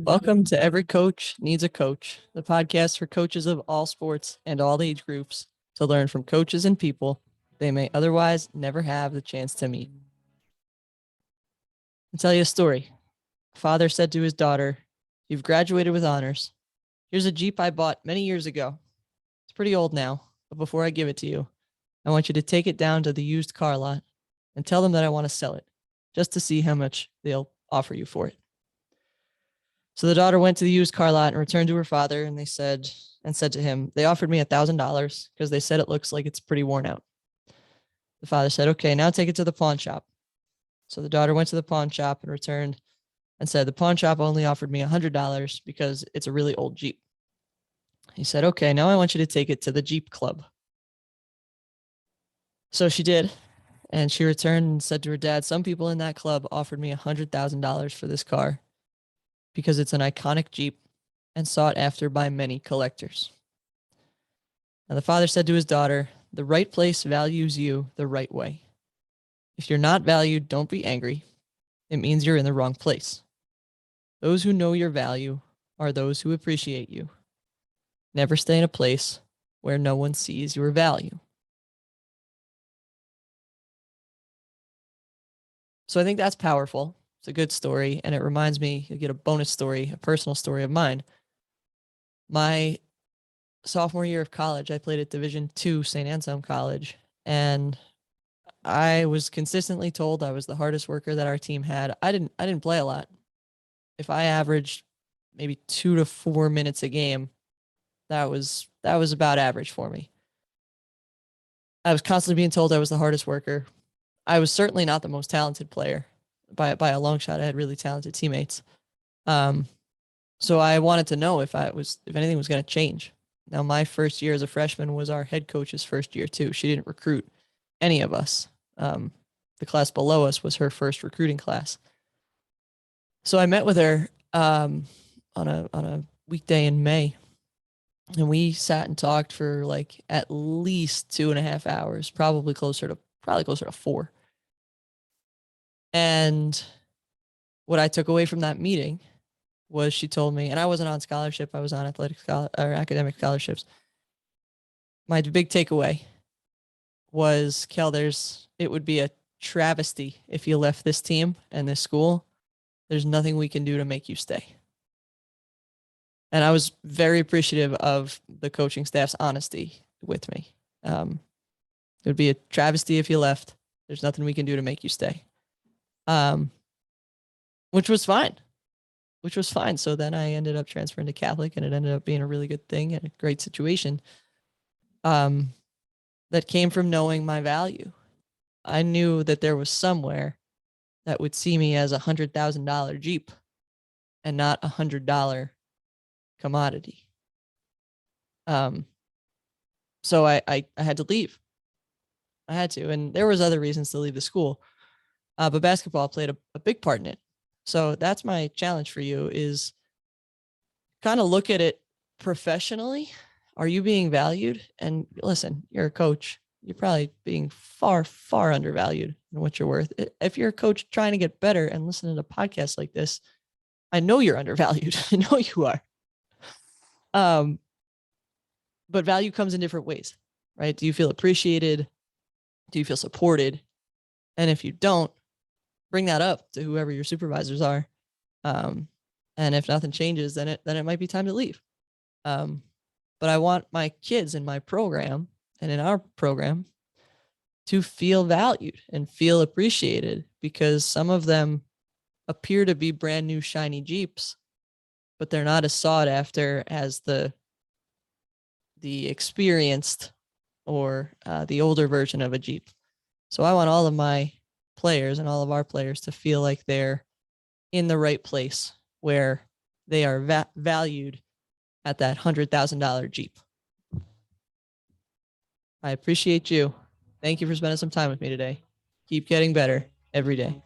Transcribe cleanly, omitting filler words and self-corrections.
Welcome to Every Coach Needs a Coach, the podcast for coaches of all sports and all age groups to learn from coaches and people they may otherwise never have the chance to meet. I'll tell you a story. A father said to his daughter, "You've graduated with honors. Here's a Jeep I bought many years ago. It's pretty old now, but before I give it to you, I want you to take it down to the used car lot and tell them that I want to sell it, just to see how much they'll offer you for it." So the daughter went to the used car lot and returned to her father, and said to him, "They offered me $1,000 because they said it looks like it's pretty worn out." The father said, "Okay, now take it to the pawn shop." So the daughter went to the pawn shop and returned and said, "The pawn shop only offered me $100 because it's a really old Jeep." He said, "Okay, now I want you to take it to the Jeep Club." So she did. And she returned and said to her dad, "Some people in that club offered me $100,000 for this car because it's an iconic Jeep and sought after by many collectors." And the father said to his daughter, "The right place values you the right way. If you're not valued, don't be angry. It means you're in the wrong place. Those who know your value are those who appreciate you. Never stay in a place where no one sees your value." So I think that's powerful. It's a good story. And it reminds me, you get a bonus story, a personal story of mine. My sophomore year of college, I played at Division II St. Anselm College, and I was consistently told I was the hardest worker that our team had. I didn't play a lot. If I averaged maybe 2 to 4 minutes a game, that was about average for me. I was constantly being told I was the hardest worker. I was certainly not the most talented player by a long shot. I had really talented teammates. So I wanted to know if anything was going to change. Now, my first year as a freshman was our head coach's first year too. She didn't recruit any of us. The class below us was her first recruiting class. So I met with her on a weekday in May, and we sat and talked for like at least 2.5 hours, probably closer to 4. And what I took away from that meeting was she told me, and I wasn't on scholarship, I was on academic scholarships. My big takeaway was, "Kel, it would be a travesty if you left this team and this school. There's nothing we can do to make you stay." And I was very appreciative of the coaching staff's honesty with me. It would be a travesty if you left. There's nothing we can do to make you stay. Which was fine. So then I ended up transferring to Catholic, and it ended up being a really good thing and a great situation. That came from knowing my value. I knew that there was somewhere that would see me as $100,000 Jeep and not $100 commodity. So I had to leave. I had to, and there was other reasons to leave the school, but basketball played a big part in it. So that's my challenge for you: is kind of look at it professionally. Are you being valued? And listen, you're a coach. You're probably being far, far undervalued in what you're worth. If you're a coach trying to get better and listening to podcasts like this, I know you're undervalued. I know you are. But value comes in different ways, right? Do you feel appreciated? Do you feel supported? And if you don't, bring that up to whoever your supervisors are. And if nothing changes, then it might be time to leave. But I want my kids in my program and in our program to feel valued and feel appreciated, because some of them appear to be brand new shiny Jeeps, but they're not as sought after as the experienced or the older version of a Jeep. So I want all of my players and all of our players to feel like they're in the right place, where they are valued at that $100,000 Jeep. I appreciate you. Thank you for spending some time with me today. Keep getting better every day.